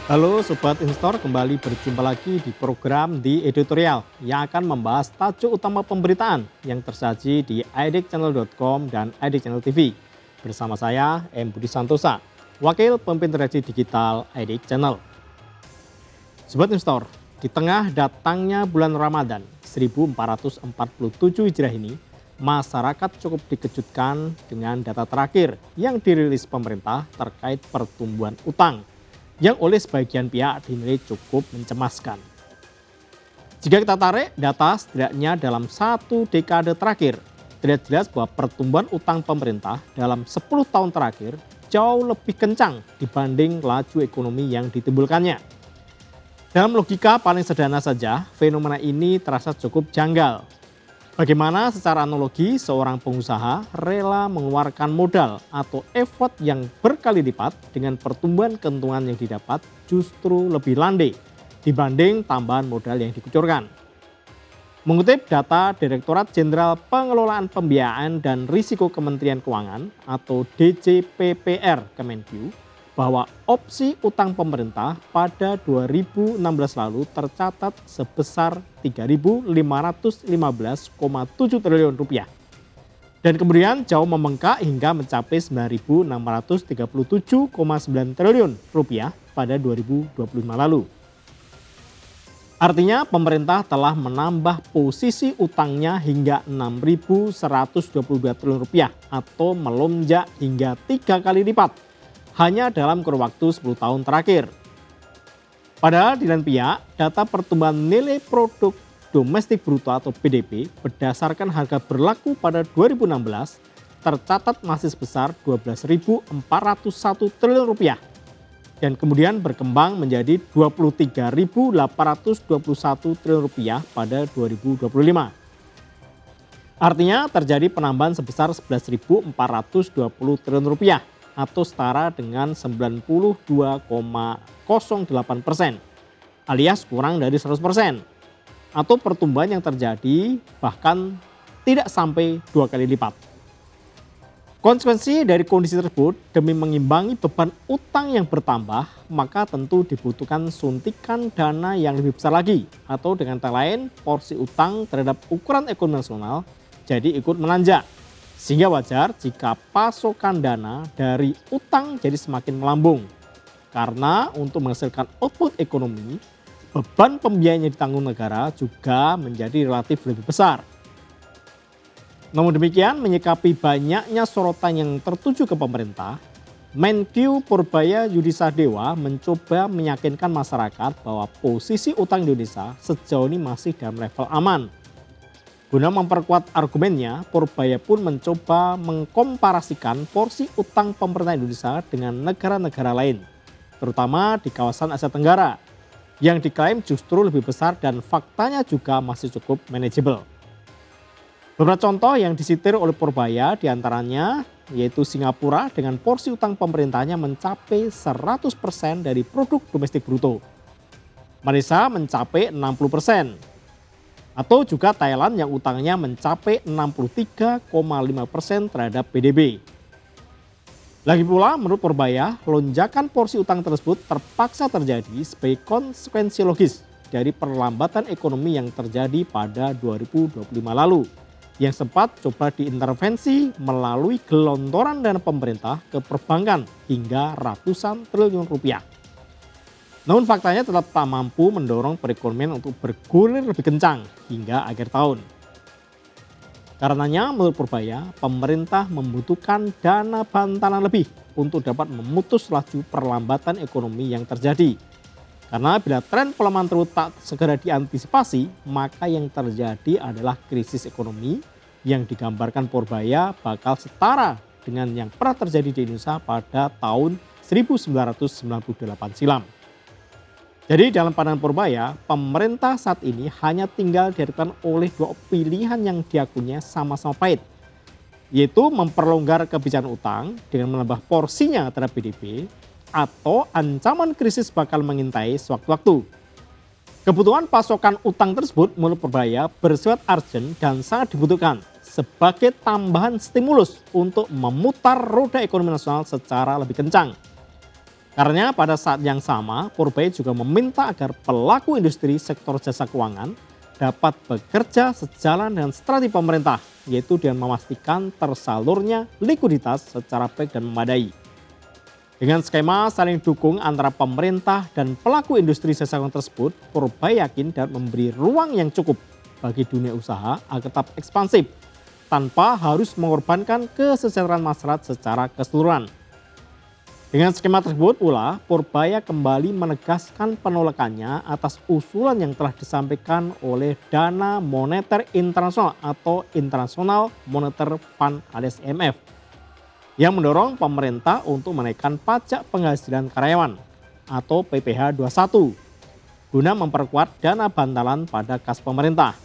Halo Sobat Investor, kembali berjumpa lagi di program di editorial yang akan membahas tajuk utama pemberitaan yang tersaji di idxchannel.com dan idxchannel TV. Bersama saya, M. Budi Santosa, Wakil Pemimpin Redaksi Digital IDX Channel. Sobat Investor, di tengah datangnya bulan Ramadan 1447 Hijriah ini, masyarakat cukup dikejutkan dengan data terakhir yang dirilis pemerintah terkait pertumbuhan utang yang oleh sebagian pihak dinilai cukup mencemaskan. Jika kita tarik data setidaknya dalam satu dekade terakhir, terlihat jelas bahwa pertumbuhan utang pemerintah dalam 10 tahun terakhir jauh lebih kencang dibanding laju ekonomi yang ditimbulkannya. Dalam logika paling sederhana saja, fenomena ini terasa cukup janggal. Bagaimana secara analogi seorang pengusaha rela mengeluarkan modal atau effort yang berkali lipat dengan pertumbuhan keuntungan yang didapat justru lebih landai dibanding tambahan modal yang dikucurkan. Mengutip data Direktorat Jenderal Pengelolaan Pembiayaan dan Risiko Kementerian Keuangan atau DJPPR Kemenq, bahwa opsi utang pemerintah pada 2016 lalu tercatat sebesar 3.515,7 triliun rupiah. Dan kemudian jauh membengkak hingga mencapai 9.637,9 triliun rupiah pada 2025 lalu. Artinya pemerintah telah menambah posisi utangnya hingga 6.122 triliun rupiah atau melonjak hingga 3 kali lipat hanya dalam kurun waktu 10 tahun terakhir. Padahal di lain pihak, data pertumbuhan nilai produk domestik bruto atau PDB berdasarkan harga berlaku pada 2016 tercatat masih sebesar 12.401 triliun rupiah dan kemudian berkembang menjadi 23.821 triliun rupiah pada 2025. Artinya terjadi penambahan sebesar 11.420 triliun rupiah atau setara dengan 92,08% alias kurang dari 100%, atau pertumbuhan yang terjadi bahkan tidak sampai 2 kali lipat. Konsekuensi dari kondisi tersebut, demi mengimbangi beban utang yang bertambah, maka tentu dibutuhkan suntikan dana yang lebih besar lagi, atau dengan kata lain porsi utang terhadap ukuran ekonomi nasional jadi ikut menanjak. Sehingga wajar jika pasokan dana dari utang jadi semakin melambung. Karena untuk menghasilkan output ekonomi, beban pembiayaan yang ditanggung negara juga menjadi relatif lebih besar. Namun demikian, menyikapi banyaknya sorotan yang tertuju ke pemerintah, Menkyu Purbaya Yudisadewa mencoba meyakinkan masyarakat bahwa posisi utang Indonesia sejauh ini masih dalam level aman. Guna memperkuat argumennya, Purbaya pun mencoba mengkomparasikan porsi utang pemerintah Indonesia dengan negara-negara lain, terutama di kawasan Asia Tenggara, yang diklaim justru lebih besar dan faktanya juga masih cukup manajeble. Beberapa contoh yang disitir oleh Purbaya diantaranya yaitu Singapura dengan porsi utang pemerintahnya mencapai 100% dari produk domestik bruto. Malaysia mencapai 60%. Atau juga Thailand yang utangnya mencapai 63,5% terhadap PDB. Lagi pula menurut Purbaya, lonjakan porsi utang tersebut terpaksa terjadi sebagai konsekuensi logis dari perlambatan ekonomi yang terjadi pada 2025 lalu, yang sempat coba diintervensi melalui gelontoran dana pemerintah ke perbankan hingga ratusan triliun rupiah. Namun faktanya tetap tak mampu mendorong perekonomian untuk bergulir lebih kencang hingga akhir tahun. Karenanya menurut Purbaya, pemerintah membutuhkan dana bantalan lebih untuk dapat memutus laju perlambatan ekonomi yang terjadi. Karena bila tren pelemahan tersebut tak segera diantisipasi, maka yang terjadi adalah krisis ekonomi yang digambarkan Purbaya bakal setara dengan yang pernah terjadi di Indonesia pada tahun 1998 silam. Jadi dalam pandangan Purbaya, pemerintah saat ini hanya tinggal dihadapkan oleh dua pilihan yang diakuinya sama-sama pahit, yaitu memperlonggar kebijakan utang dengan menambah porsinya terhadap PDB atau ancaman krisis bakal mengintai sewaktu-waktu. Kebutuhan pasokan utang tersebut menurut Purbaya bersifat urgent dan sangat dibutuhkan sebagai tambahan stimulus untuk memutar roda ekonomi nasional secara lebih kencang. Karena pada saat yang sama, Purbaya juga meminta agar pelaku industri sektor jasa keuangan dapat bekerja sejalan dengan strategi pemerintah, yaitu dengan memastikan tersalurnya likuiditas secara baik dan memadai. Dengan skema saling dukung antara pemerintah dan pelaku industri jasa keuangan tersebut, Purbaya yakin dan memberi ruang yang cukup bagi dunia usaha agar tetap ekspansif tanpa harus mengorbankan kesejahteraan masyarakat secara keseluruhan. Dengan skema tersebut pula, Purbaya kembali menegaskan penolakannya atas usulan yang telah disampaikan oleh Dana Moneter Internasional atau International Monetary Fund alias IMF yang mendorong pemerintah untuk menaikkan pajak penghasilan karyawan atau PPh 21 guna memperkuat dana bantalan pada kas pemerintah.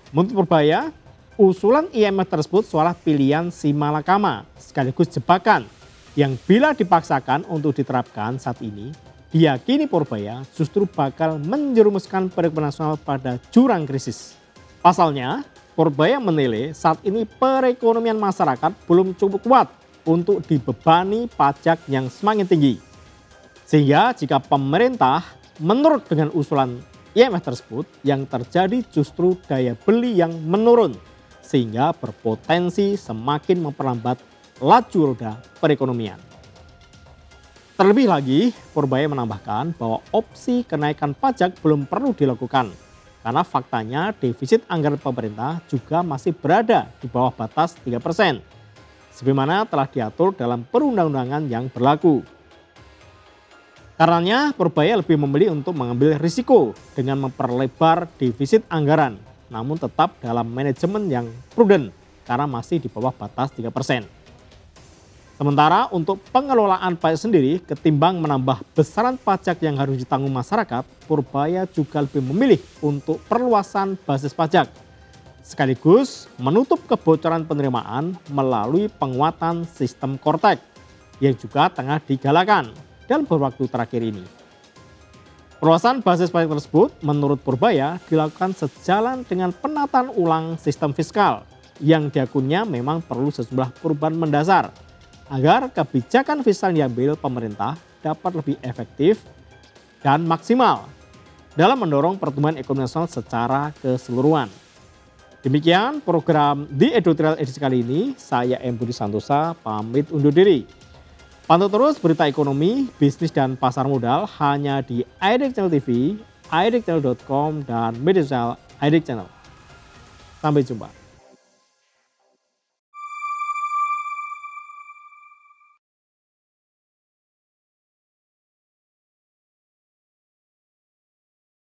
Menurut Purbaya, usulan IMF tersebut seolah pilihan si malakama sekaligus jebakan yang bila dipaksakan untuk diterapkan saat ini, diyakini Purbaya justru bakal menjerumuskan perekonomian nasional pada jurang krisis. Pasalnya, Purbaya menilai saat ini perekonomian masyarakat belum cukup kuat untuk dibebani pajak yang semakin tinggi. Sehingga jika pemerintah menurut dengan usulan IMF tersebut, yang terjadi justru daya beli yang menurun sehingga berpotensi semakin memperlambat laju roda perekonomian. Terlebih lagi, Purbaya menambahkan bahwa opsi kenaikan pajak belum perlu dilakukan karena faktanya defisit anggaran pemerintah juga masih berada di bawah batas 3%, sebagaimana telah diatur dalam perundang-undangan yang berlaku. Karenanya, Purbaya lebih memilih untuk mengambil risiko dengan memperlebar defisit anggaran, namun tetap dalam manajemen yang prudent karena masih di bawah batas 3%. Sementara untuk pengelolaan pajak sendiri, ketimbang menambah besaran pajak yang harus ditanggung masyarakat, Purbaya juga lebih memilih untuk perluasan basis pajak, sekaligus menutup kebocoran penerimaan melalui penguatan sistem Kortek yang juga tengah digalakan dalam beberapa waktu terakhir ini. Perluasan basis pajak tersebut menurut Purbaya dilakukan sejalan dengan penataan ulang sistem fiskal yang diakunnya memang perlu sejumlah perubahan mendasar agar kebijakan fiskal yang diambil pemerintah dapat lebih efektif dan maksimal dalam mendorong pertumbuhan ekonomi nasional secara keseluruhan. Demikian program di Editorial edisi kali ini, saya M. Budi Santosa pamit undur diri. Pantau terus berita ekonomi, bisnis dan pasar modal hanya di IDX Channel TV, idxchannel.com dan media sosial IDX Channel. Sampai jumpa.